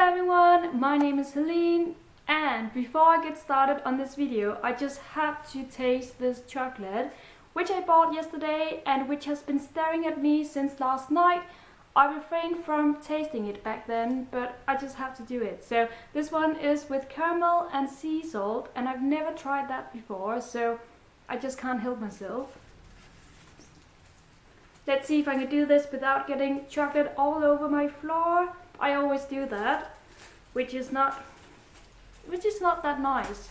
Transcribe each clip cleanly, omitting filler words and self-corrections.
everyone, my name is Helene, and before I get started on this video, I just have to taste this chocolate, which I bought yesterday and which has been staring at me since last night. I refrained from tasting it back then, but I just have to do it. So this one is with caramel and sea salt, and I've never tried that before, so I just can't help myself. Let's see if I can do this without getting chocolate all over my floor. I always do that, which is not that nice,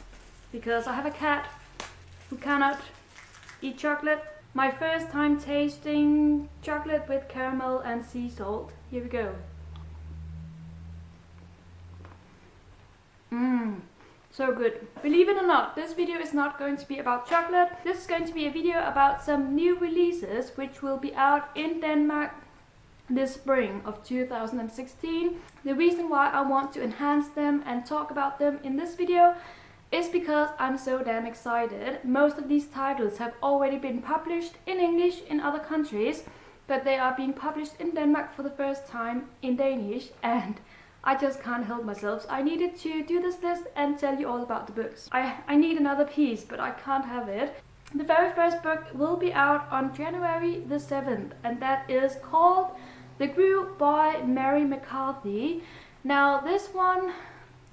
because I have a cat who cannot eat chocolate. My first time tasting chocolate with caramel and sea salt. Here we go. So good. Believe it or not, this video is not going to be about chocolate. This is going to be a video about some new releases which will be out in Denmark this spring of 2016. The reason why I want to enhance them and talk about them in this video is because I'm so damn excited. Most of these titles have already been published in English in other countries, but they are being published in Denmark for the first time in Danish, and I just can't help myself. So I needed to do this list and tell you all about the books. I need another piece, but I can't have it. The very first book will be out on January the 7th, and that is called The Group by Mary McCarthy. Now this one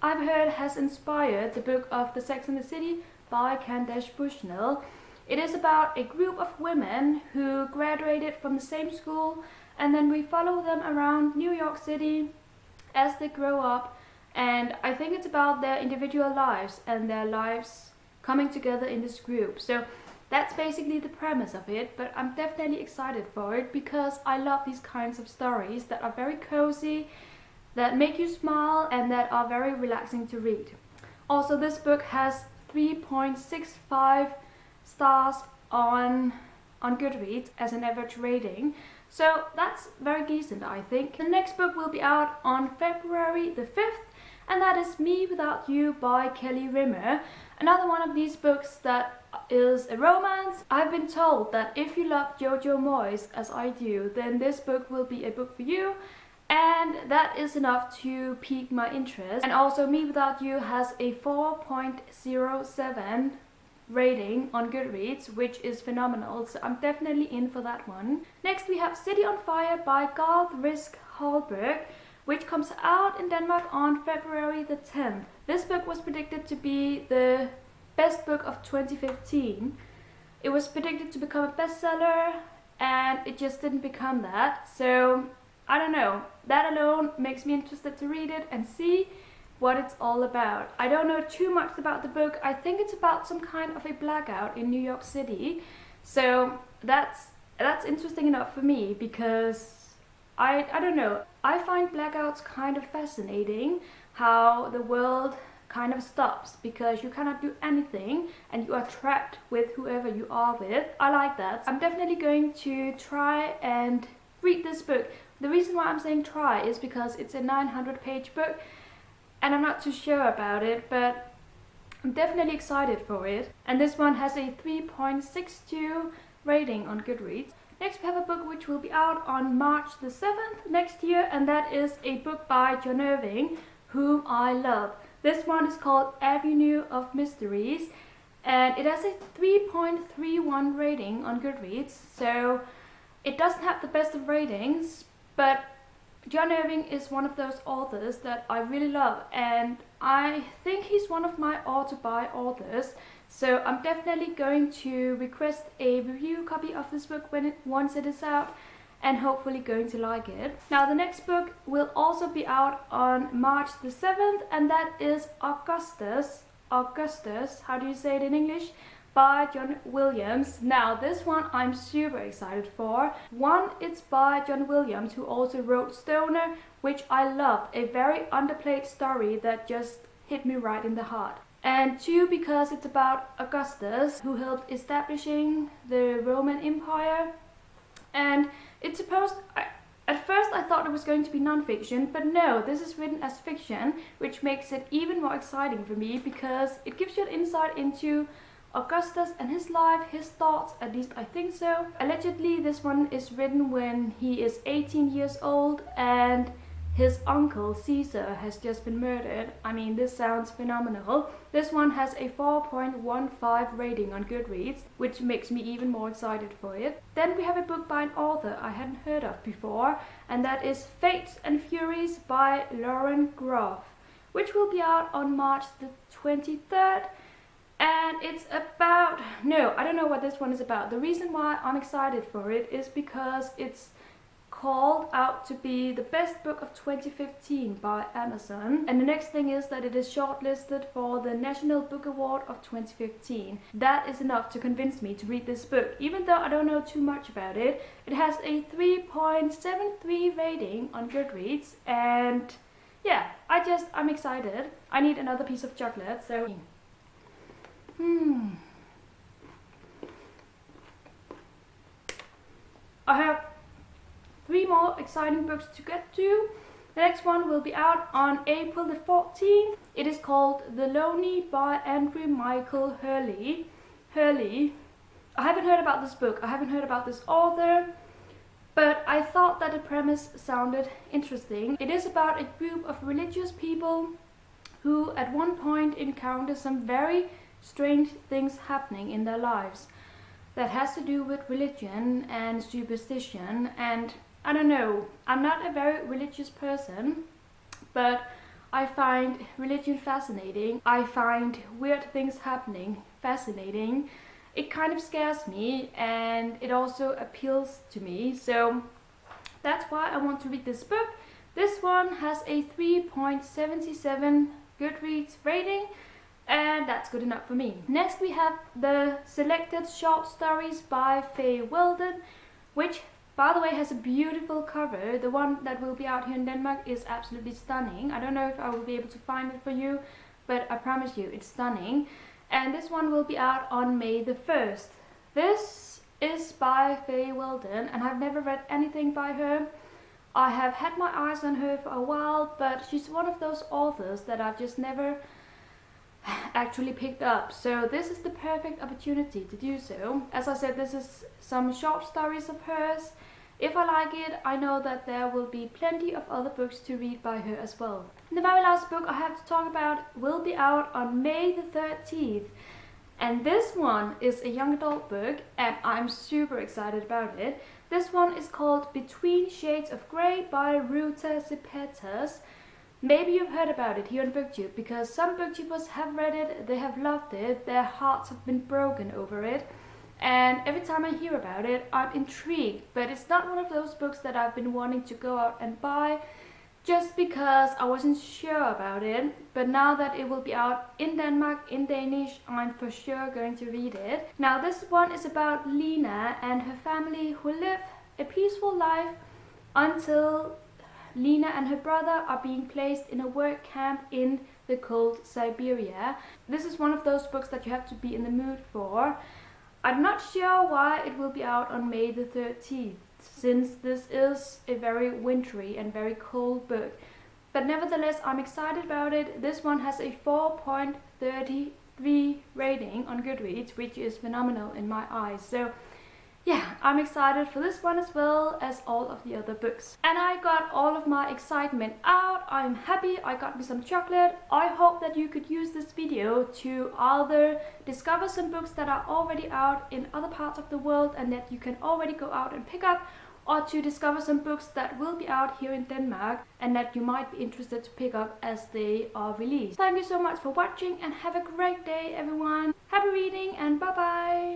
I've heard has inspired the book of The Sex and the City by Candace Bushnell. It is about a group of women who graduated from the same school, and then we follow them around New York City as they grow up, and I think it's about their individual lives and their lives coming together in this group. So that's basically the premise of it, but I'm definitely excited for it because I love these kinds of stories that are very cozy, that make you smile, and that are very relaxing to read. Also, this book has 3.65 stars on Goodreads as an average rating, so that's very decent, I think. The next book will be out on February the 5th, and that is Me Without You by Kelly Rimmer. Another one of these books that is a romance. I've been told that if you love Jojo Moyes as I do, then this book will be a book for you, and that is enough to pique my interest. And also, Me Without You has a 4.07 rating on Goodreads, which is phenomenal, so I'm definitely in for that one. Next we have City on Fire by Garth Risk Hallberg, which comes out in Denmark on February the 10th. This book was predicted to be the best book of 2015. It was predicted to become a bestseller, and it just didn't become that. So I don't know, that alone makes me interested to read it and see what it's all about. I don't know too much about the book. I think it's about some kind of a blackout in New York City. So that's interesting enough for me, because I don't know. I find blackouts kind of fascinating, how the world kind of stops because you cannot do anything and you are trapped with whoever you are with. I like that. I'm definitely going to try and read this book. The reason why I'm saying try is because it's a 900-page book, and I'm not too sure about it, but I'm definitely excited for it. And this one has a 3.62 rating on Goodreads. Next we have a book which will be out on March the 7th next year, and that is a book by John Irving, whom I love. This one is called Avenue of Mysteries, and it has a 3.31 rating on Goodreads, so it doesn't have the best of ratings, but John Irving is one of those authors that I really love, and I think he's one of my ought-to-buy authors, so I'm definitely going to request a review copy of this book once it is out, and hopefully going to like it. Now the next book will also be out on March the 7th, and that is Augustus, how do you say it in English? By John Williams. Now this one I'm super excited for. One, it's by John Williams, who also wrote Stoner, which I loved, a very underplayed story that just hit me right in the heart. And two, because it's about Augustus, who helped establishing the Roman Empire, and it's supposed, at first I thought it was going to be non-fiction, but no, this is written as fiction, which makes it even more exciting for me because it gives you an insight into Augustus and his life, his thoughts, at least I think so. Allegedly this one is written when he is 18 years old, and his uncle Caesar has just been murdered. I mean, this sounds phenomenal. This one has a 4.15 rating on Goodreads, which makes me even more excited for it. Then we have a book by an author I hadn't heard of before, and that is Fates and Furies by Lindhardt Ringhof, which will be out on March the 23rd. And it's about... no, I don't know what this one is about. The reason why I'm excited for it is because it's called out to be the best book of 2015 by Amazon. And the next thing is that it is shortlisted for the National Book Award of 2015. That is enough to convince me to read this book. Even though I don't know too much about it, it has a 3.73 rating on Goodreads. And yeah, I'm excited. I need another piece of chocolate, so... I have 3 more exciting books to get to. The next one will be out on April the 14th. It is called The Lonely by Andrew Michael Hurley. I haven't heard about this book. I haven't heard about this author, but I thought that the premise sounded interesting. It is about a group of religious people who at one point encounter some very strange things happening in their lives that has to do with religion and superstition. And I don't know, I'm not a very religious person, but I find religion fascinating. I find weird things happening fascinating. It kind of scares me and it also appeals to me, so that's why I want to read this book. This one has a 3.77 Goodreads rating, and that's good enough for me. Next we have the selected short stories by Faye Weldon, which by the way has a beautiful cover. The one that will be out here in Denmark is absolutely stunning. I don't know if I will be able to find it for you, but I promise you it's stunning. And this one will be out on May the 1st. This is by Faye Weldon, and I've never read anything by her. I have had my eyes on her for a while, but she's one of those authors that I've just never actually picked up, so this is the perfect opportunity to do so. As I said, this is some short stories of hers. If I like it, I know that there will be plenty of other books to read by her as well. The very last book I have to talk about will be out on May the 13th, and this one is a young adult book and I'm super excited about it. This one is called Between Shades of Grey by Ruta Sepetys. Maybe you've heard about it here on BookTube, because some booktubers have read it, they have loved it, their hearts have been broken over it, and every time I hear about it, I'm intrigued. But it's not one of those books that I've been wanting to go out and buy, just because I wasn't sure about it. But now that it will be out in Denmark, in Danish, I'm for sure going to read it. Now this one is about Lena and her family who live a peaceful life until Lena and her brother are being placed in a work camp in the cold Siberia. This is one of those books that you have to be in the mood for. I'm not sure why it will be out on May the 13th, since this is a very wintry and very cold book. But nevertheless, I'm excited about it. This one has a 4.33 rating on Goodreads, which is phenomenal in my eyes. So yeah, I'm excited for this one as well as all of the other books. And I got all of my excitement out. I'm happy I got me some chocolate. I hope that you could use this video to either discover some books that are already out in other parts of the world and that you can already go out and pick up, or to discover some books that will be out here in Denmark and that you might be interested to pick up as they are released. Thank you so much for watching and have a great day, everyone. Happy reading and bye bye!